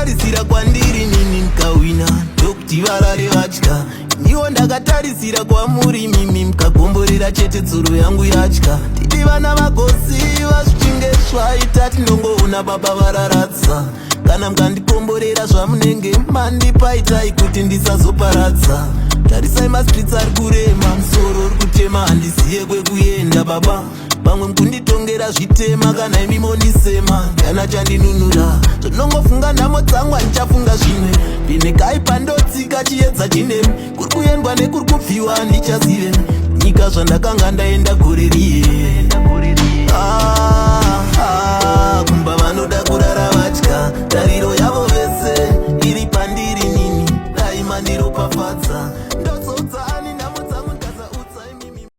ndakatarisira kwandiri nini mkawina ndokuti varare vatya niwo ndakatarisira kwamuri mimi mkagomborera chete tsuro yangu yatya titi vana vagosi vasvichinge svaita tinongoona baba vararadza kana mkandikomborera zvamunenge mandipaitai kuti ndisazoparadza tarisai mastritsi ari kurema musoro uri kutema handiziye kwekuenda baba vamwe mkunditongera zvitema kana imi mondisema ndana chandinunura zvonongofunga nhamo dzangu handichafunga zvimwe pinekai pandotsika chiedza chinemi kuri kuendwa nekuri kubviwa ndichazive nyika zvandakanga ndaenda gore riye